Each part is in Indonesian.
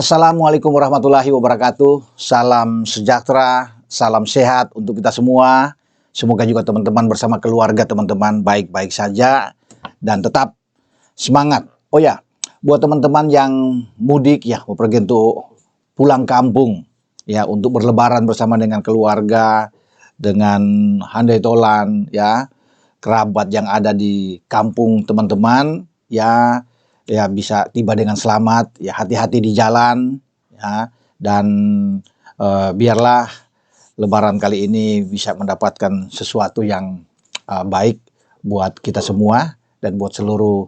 Assalamualaikum warahmatullahi wabarakatuh. Salam sejahtera, salam sehat untuk kita semua. Semoga juga teman-teman bersama keluarga teman-teman baik-baik saja dan tetap semangat. Oh ya, buat teman-teman yang mudik ya, mau pergi untuk pulang kampung ya, untuk berlebaran bersama dengan keluarga, dengan handai tolan ya, kerabat yang ada di kampung teman-teman ya, bisa tiba dengan selamat, ya hati-hati di jalan, ya, dan biarlah Lebaran kali ini bisa mendapatkan sesuatu yang baik buat kita semua dan buat seluruh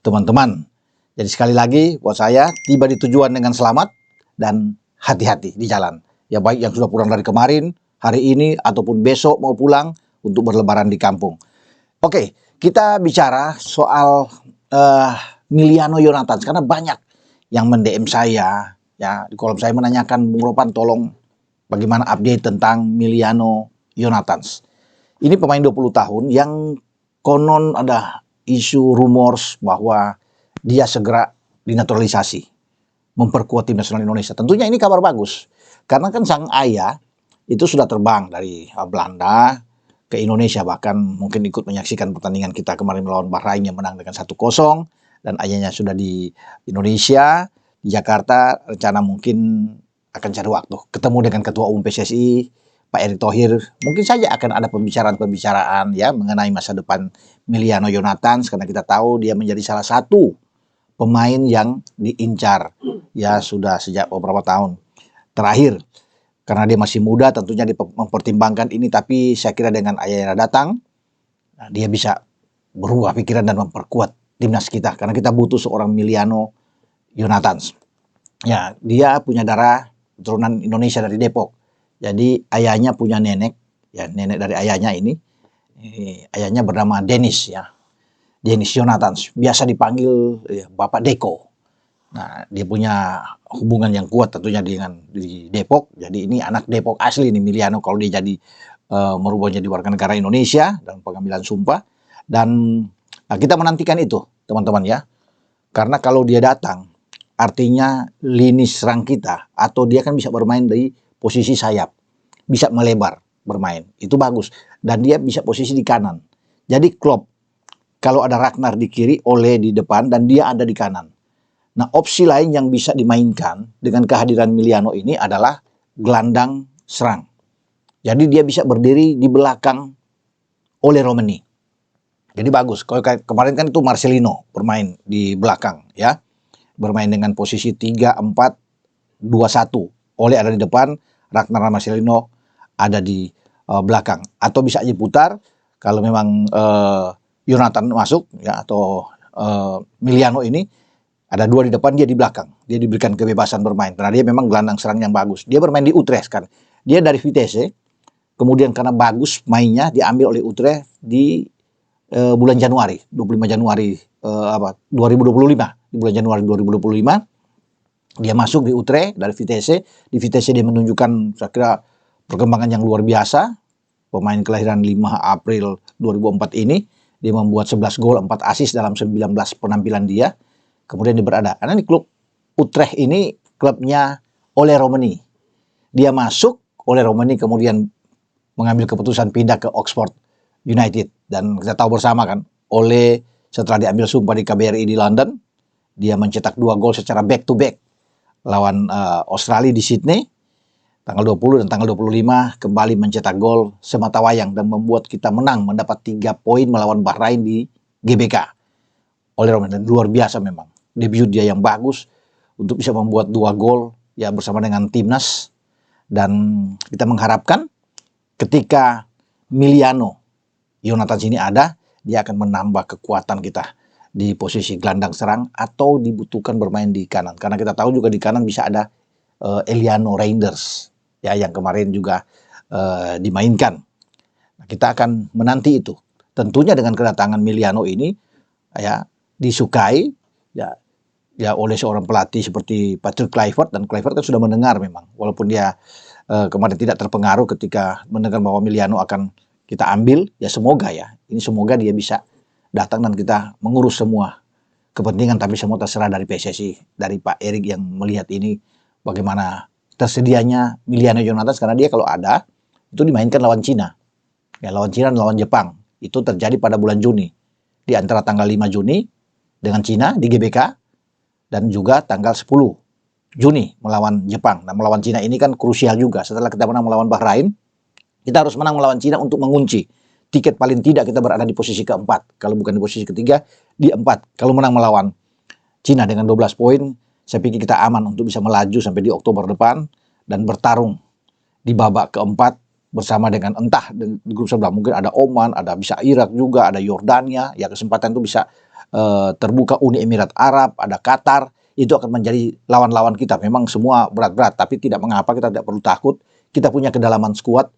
teman-teman. Jadi sekali lagi buat saya, tiba di tujuan dengan selamat dan hati-hati di jalan. Ya baik yang sudah pulang dari kemarin, hari ini ataupun besok mau pulang untuk berlebaran di kampung. Oke, kita bicara soal Miliano Yonathans, karena banyak yang mendm saya ya di kolom saya menanyakan, Bung Ropan tolong bagaimana update tentang Miliano Yonathans. Ini pemain 20 tahun yang konon ada isu rumors bahwa dia segera dinaturalisasi, memperkuat tim nasional Indonesia. Tentunya ini kabar bagus, karena kan sang ayah itu sudah terbang dari Belanda ke Indonesia, bahkan mungkin ikut menyaksikan pertandingan kita kemarin melawan Bahrain yang menang dengan 1-0, dan ayahnya sudah di Indonesia, di Jakarta. Rencana mungkin akan cari waktu ketemu dengan Ketua Umum PSSI, Pak Erick Thohir. Mungkin saja akan ada pembicaraan-pembicaraan ya mengenai masa depan Miliano Yonathans, karena kita tahu dia menjadi salah satu pemain yang diincar ya sudah sejak beberapa tahun terakhir. Karena dia masih muda, tentunya dia mempertimbangkan ini, tapi saya kira dengan ayahnya datang, dia bisa berubah pikiran dan memperkuat timnas kita, karena kita butuh seorang Miliano Yonathans. Ya, dia punya darah keturunan Indonesia dari Depok. Jadi ayahnya punya nenek, ya nenek dari ayahnya ini ayahnya bernama Dennis ya, Dennis Yonathans, biasa dipanggil ya, Bapak Deko. Nah, dia punya hubungan yang kuat tentunya dengan di Depok. Jadi ini anak Depok asli nih Miliano, kalau dia jadi merubah jadi warga negara Indonesia dan pengambilan sumpah. Dan kita menantikan itu teman-teman ya. Karena kalau dia datang, artinya lini serang kita, atau dia kan bisa bermain dari posisi sayap, bisa melebar bermain, itu bagus. Dan dia bisa posisi di kanan. Jadi Klopp, kalau ada Ragnar di kiri, Ole di depan, dan dia ada di kanan. Nah, opsi lain yang bisa dimainkan dengan kehadiran Miliano ini adalah gelandang serang. Jadi dia bisa berdiri di belakang Ole Romeni. Jadi bagus. Kalau kemarin kan itu Marcelino bermain di belakang ya. Bermain dengan posisi 3-4-2-1. Ole ada di depan, Ragnar Marcelino ada di belakang. Atau bisa aja putar kalau memang Yonathans masuk ya, atau Miliano ini ada dua di depan, dia di belakang. Dia diberikan kebebasan bermain karena dia memang gelandang serang yang bagus. Dia bermain di Utrecht kan. Dia dari Vitesse. Kemudian karena bagus mainnya diambil oleh Utrecht di bulan Januari, 25 Januari 2025. Di bulan Januari 2025 dia masuk di Utrecht dari Vitesse. Di Vitesse dia menunjukkan saya kira perkembangan yang luar biasa. Pemain kelahiran 5 April 2004 ini dia membuat 11 gol, 4 assist dalam 19 penampilan dia. Kemudian dia berada, karena di klub Utrecht ini klubnya Ole Romeni. Dia masuk, Ole Romeni kemudian mengambil keputusan pindah ke Oxford United. Dan kita tahu bersama kan, Ole setelah diambil sumpah di KBRI di London, dia mencetak 2 gol secara back to back lawan Australia di Sydney tanggal 20 dan tanggal 25, kembali mencetak gol sematawayang dan membuat kita menang, mendapat 3 poin melawan Bahrain di GBK. Ole Romeni luar biasa memang. Debut dia yang bagus untuk bisa membuat 2 gol ya bersama dengan timnas. Dan kita mengharapkan ketika Miliano Yonathans ini ada, dia akan menambah kekuatan kita di posisi gelandang serang atau dibutuhkan bermain di kanan. Karena kita tahu juga di kanan bisa ada Eliano Reinders ya, yang kemarin juga dimainkan. Nah, kita akan menanti itu. Tentunya dengan kedatangan Miliano ini ya disukai ya oleh seorang pelatih seperti Patrick Kluivert, dan Kluivert kan sudah mendengar memang, walaupun dia kemarin tidak terpengaruh ketika mendengar bahwa Miliano akan kita ambil, ya semoga ya, ini semoga dia bisa datang dan kita mengurus semua kepentingan, tapi semua terserah dari PSSI, dari Pak Erik yang melihat ini bagaimana tersedianya Miliano Yonatas, karena dia kalau ada itu dimainkan lawan Cina. Ya, lawan Cina dan lawan Jepang. Itu terjadi pada bulan Juni. Di antara tanggal 5 Juni dengan Cina di GBK dan juga tanggal 10 Juni melawan Jepang. Nah, melawan Cina ini kan krusial juga. Setelah kita menang melawan Bahrain, kita harus menang melawan Cina untuk mengunci tiket, paling tidak kita berada di posisi keempat. Kalau bukan di posisi ketiga, di empat. Kalau menang melawan Cina dengan 12 poin, saya pikir kita aman untuk bisa melaju sampai di Oktober depan dan bertarung di babak keempat bersama dengan entah di grup sebelah. Mungkin ada Oman, ada bisa Irak juga, ada Yordania. Ya, kesempatan itu bisa terbuka. Uni Emirat Arab, ada Qatar. Itu akan menjadi lawan-lawan kita. Memang semua berat-berat, tapi tidak mengapa, kita tidak perlu takut. Kita punya kedalaman skuad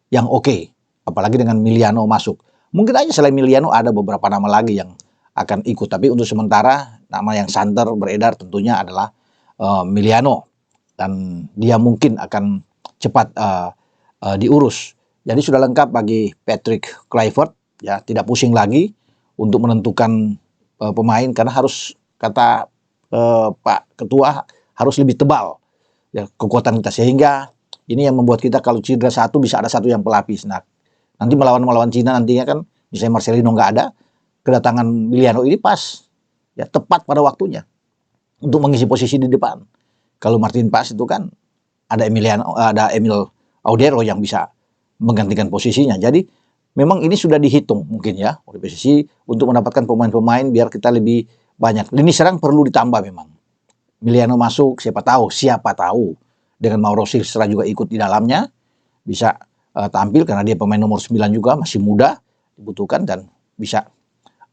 yang oke, apalagi dengan Miliano masuk. Mungkin aja selain Miliano ada beberapa nama lagi yang akan ikut, tapi untuk sementara nama yang santer beredar tentunya adalah Miliano, dan dia mungkin akan cepat diurus. Jadi sudah lengkap bagi Patrick Kluivert, ya, tidak pusing lagi untuk menentukan pemain, karena harus, kata Pak Ketua, harus lebih tebal ya kekuatan kita, sehingga ini yang membuat kita kalau cedera satu bisa ada satu yang pelapis. Nah, nanti melawan Cina nantinya kan, misalnya Marcelino nggak ada, kedatangan Miliano ini pas, ya tepat pada waktunya untuk mengisi posisi di depan. Kalau Martin Paes itu kan ada Emil Audero yang bisa menggantikan posisinya. Jadi memang ini sudah dihitung mungkin ya oleh PSSI untuk mendapatkan pemain-pemain biar kita lebih banyak. Lini serang perlu ditambah memang. Miliano masuk, siapa tahu dengan Mauro Silstra juga ikut di dalamnya, bisa tampil karena dia pemain nomor 9 juga, masih muda, dibutuhkan dan bisa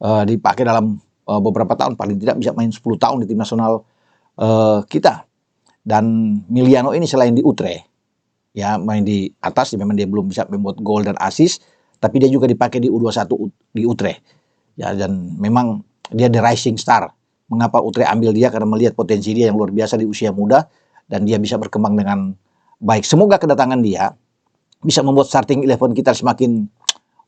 dipakai dalam beberapa tahun, paling tidak bisa main 10 tahun di tim nasional kita. Dan Miliano ini selain di Utrecht, ya main di atas, memang dia belum bisa membuat gol dan assist, tapi dia juga dipakai di U21 di Utrecht. Ya, dan memang dia the rising star. Mengapa Utrecht ambil dia? Karena melihat potensi dia yang luar biasa di usia muda, dan dia bisa berkembang dengan baik. Semoga kedatangan dia bisa membuat starting 11 kita semakin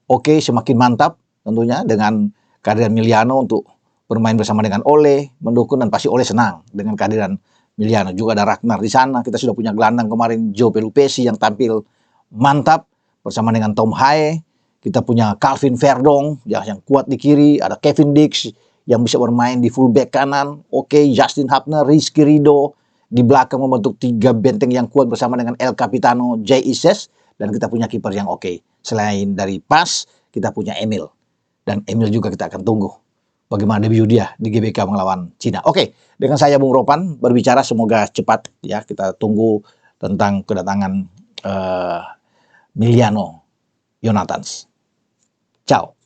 oke, semakin mantap tentunya, dengan kehadiran Miliano untuk bermain bersama dengan Ole, mendukung, dan pasti Ole senang dengan kehadiran Miliano. Juga ada Ragnar di sana. Kita sudah punya gelandang kemarin, Joe Pelupesi, yang tampil mantap bersama dengan Tom Haye. Kita punya Calvin Verdong ya, yang kuat di kiri. Ada Kevin Dix yang bisa bermain di fullback kanan. Oke, Justin Hapner, Rizky Ridho di belakang membentuk 3 benteng yang kuat bersama dengan El Capitano Jay Ises, dan kita punya kiper yang oke. Selain dari Paes, kita punya Emil, dan Emil juga kita akan tunggu bagaimana debut dia di GBK melawan Cina. Oke, dengan saya Bung Ropan berbicara, semoga cepat ya, kita tunggu tentang kedatangan Miliano Yonatas. Ciao.